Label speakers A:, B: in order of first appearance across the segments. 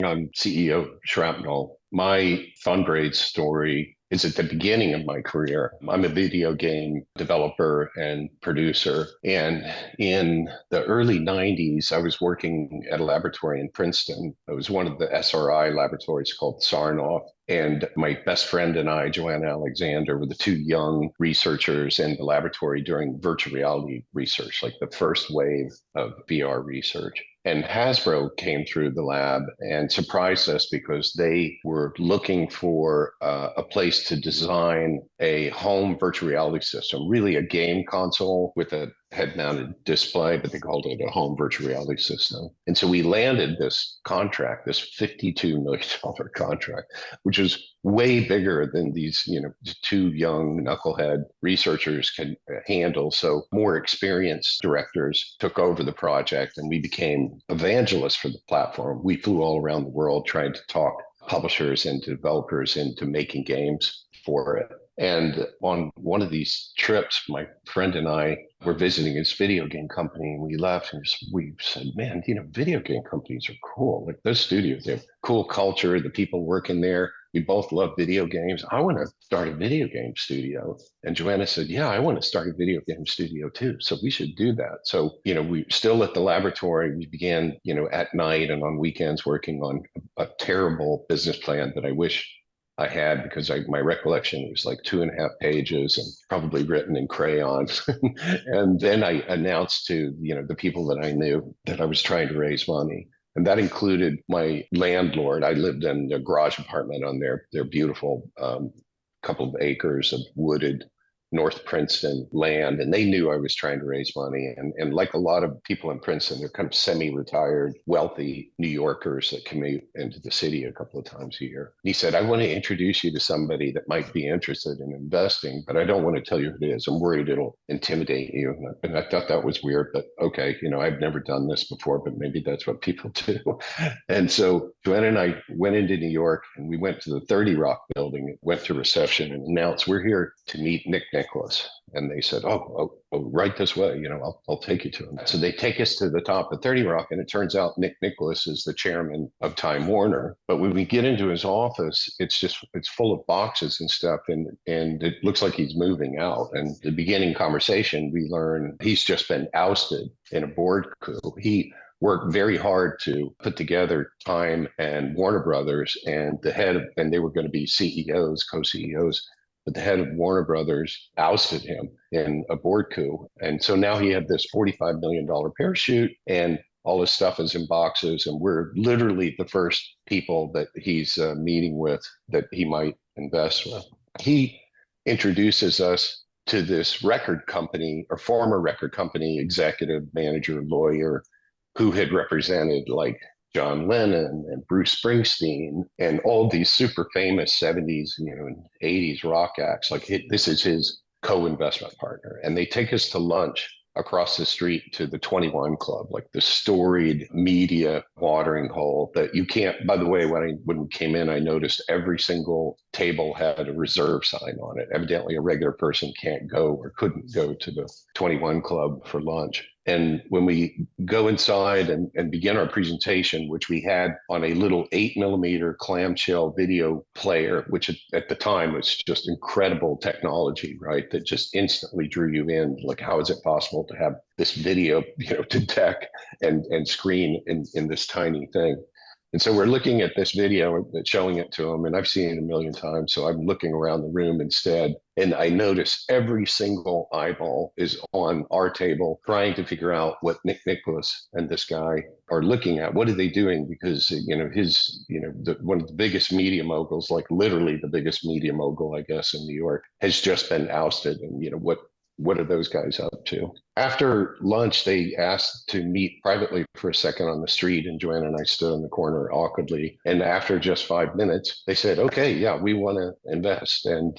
A: I'm CEO of Shrapnel. My fundraise story is at the beginning of my career. I'm a video game developer and producer. And in the early 90s, I was working at a laboratory in Princeton. It was one of the SRI laboratories called Sarnoff. And my best friend and I, Johanna Alexander, were the two young researchers in the laboratory during virtual reality research, like the first wave of VR research. And Hasbro came through the lab and surprised us because they were looking for a place to design a home virtual reality system, really a game console with a head-mounted display, but they called it a home virtual reality system. And so we landed this contract, this $52 million contract, which was way bigger than these, two young knucklehead researchers can handle. So more experienced directors took over the project and we became evangelists for the platform. We flew all around the world trying to talk publishers and developers into making games for it. And on one of these trips, my friend and I were visiting his video game company, and we left and we said, man, video game companies are cool. Like those studios, they have cool culture, the people working there. We both love video games. I want to start a video game studio. And Johanna said, yeah, I want to start a video game studio too. So we should do that. So, we still at the laboratory, we began, at night and on weekends working on a terrible business plan that I wish I had, because my recollection was like 2.5 pages and probably written in crayon. And then I announced to, the people that I knew that I was trying to raise money. And that included my landlord. I lived in a garage apartment on their beautiful couple of acres of wooded North Princeton land, and they knew I was trying to raise money. And like a lot of people in Princeton, they're kind of semi-retired, wealthy New Yorkers that commute into the city a couple of times a year. He said, I want to introduce you to somebody that might be interested in investing, but I don't want to tell you who it is. I'm worried it'll intimidate you. And I thought that was weird, but okay, I've never done this before, but maybe that's what people do. And so Joanna and I went into New York and we went to the 30 Rock building, went to reception and announced, we're here to meet Nick Nicholas. And they said, oh, right this way, I'll take you to him. So they take us to the top of 30 Rock, and it turns out Nick Nicholas is the chairman of Time Warner. But when we get into his office, it's full of boxes and stuff, and it looks like he's moving out. And the beginning conversation, we learn he's just been ousted in a board coup. He worked very hard to put together Time and Warner Brothers, and and they were going to be CEOs, co-CEOs. But the head of Warner Brothers ousted him in a board coup. And so now he had this $45 million parachute, and all his stuff is in boxes. And we're literally the first people that he's meeting with that he might invest with. He introduces us to this record company, or former record company executive, manager, lawyer, who had represented like John Lennon and Bruce Springsteen and all these super famous 70s, and 80s rock acts. Like this is his co-investment partner. And they take us to lunch across the street to the 21 Club, like the storied media watering hole that you can't, by the way, when we came in, I noticed every single table had a reserve sign on it. Evidently a regular person can't go or couldn't go to the 21 Club for lunch. And when we go inside and begin our presentation, which we had on a little 8mm clamshell video player, which at the time was just incredible technology, right? That just instantly drew you in. Like, how is it possible to have this video, to deck and screen in this tiny thing? And so we're looking at this video and showing it to them, and I've seen it a million times. So I'm looking around the room instead, and I notice every single eyeball is on our table trying to figure out what Nick Nicholas and this guy are looking at. What are they doing? Because, one of the biggest media moguls, like literally the biggest media mogul, I guess, in New York, has just been ousted. And, what are those guys up to? After lunch, they asked to meet privately for a second on the street, and Joanna and I stood in the corner awkwardly. And after just 5 minutes, they said, okay, yeah, we want to invest, and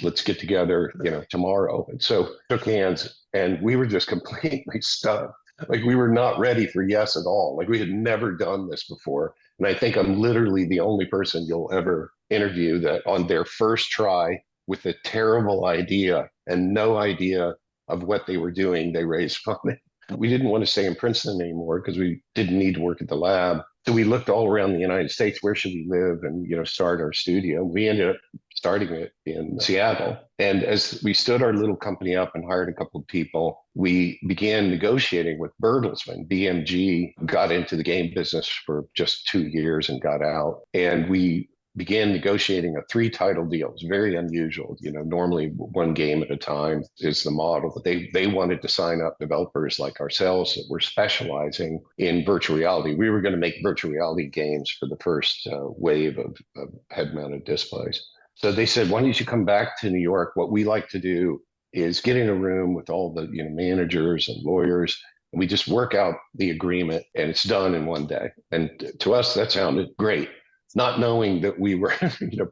A: let's get together, tomorrow. And so shook hands, and we were just completely stunned. Like, we were not ready for yes at all. Like, we had never done this before. And I think I'm literally the only person you'll ever interview that on their first try with a terrible idea and no idea of what they were doing, they raised money. We didn't want to stay in Princeton anymore because we didn't need to work at the lab. So we looked all around the United States. Where should we live and, start our studio? We ended up starting it in Seattle. And as we stood our little company up and hired a couple of people, we began negotiating with Bertelsmann. BMG got into the game business for just 2 years and got out. And we began negotiating a 3 title deal. It's very unusual. Normally one game at a time is the model, but they wanted to sign up developers like ourselves that were specializing in virtual reality. We were going to make virtual reality games for the first wave of head-mounted displays. So they said, why don't you come back to New York? What we like to do is get in a room with all the managers and lawyers, and we just work out the agreement, and it's done in one day. And to us, that sounded great, not knowing that we were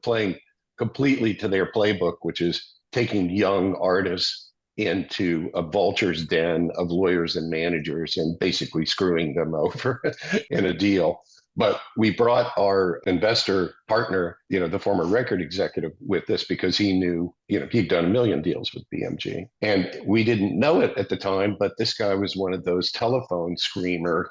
A: playing completely to their playbook, which is taking young artists into a vulture's den of lawyers and managers and basically screwing them over in a deal. But we brought our investor partner, the former record executive, with us because he knew, he'd done a million deals with BMG. And we didn't know it at the time, but this guy was one of those telephone screamer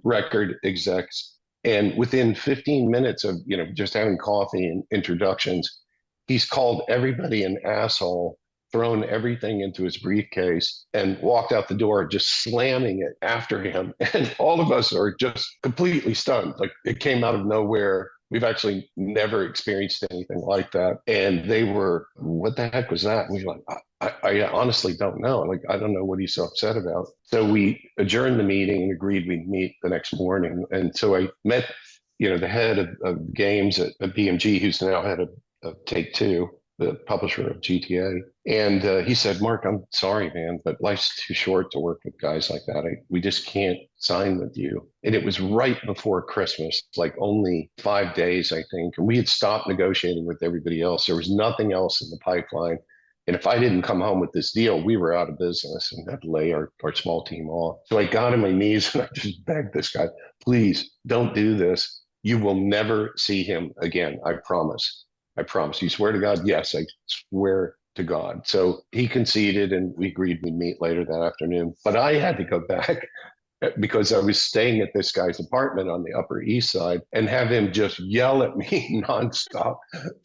A: record execs. And within 15 minutes of, just having coffee and introductions, he's called everybody an asshole, thrown everything into his briefcase, and walked out the door, just slamming it after him. And all of us are just completely stunned. Like, it came out of nowhere. We've actually never experienced anything like that. And they were, what the heck was that? And we were like, I honestly don't know. Like, I don't know what he's so upset about. So we adjourned the meeting and agreed we'd meet the next morning. And so I met, the head of games at BMG, who's now head of Take-Two, the publisher of GTA. And he said, Mark, I'm sorry, man, but life's too short to work with guys like that. We just can't sign with you. And it was right before Christmas, like only 5 days, I think. And we had stopped negotiating with everybody else. There was nothing else in the pipeline. And if I didn't come home with this deal, we were out of business and had to lay our small team off. So I got on my knees and I just begged this guy, please don't do this. You will never see him again. I promise. I promise. You swear to God? Yes, I swear to God. So he conceded and we agreed we'd meet later that afternoon. But I had to go back because I was staying at this guy's apartment on the Upper East Side and have him just yell at me nonstop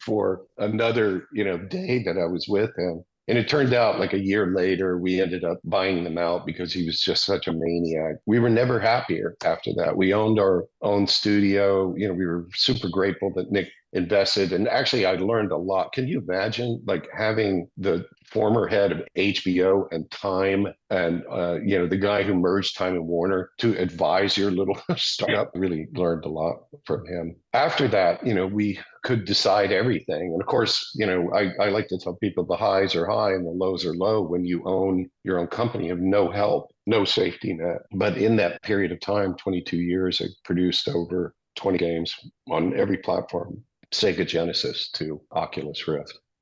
A: for another, day that I was with him. And it turned out like a year later, we ended up buying them out because he was just such a maniac. We were never happier after that. We owned our own studio. We were super grateful that Nick invested. And actually, I learned a lot. Can you imagine like having the former head of HBO and Time and, the guy who merged Time and Warner to advise your little startup? Really learned a lot from him. After that, we could decide everything. And of course, I like to tell people the highs are high and the lows are low when you own your own company. You have no help, no safety net. But in that period of time, 22 years, I produced over 20 games on every platform, Sega Genesis to Oculus Rift.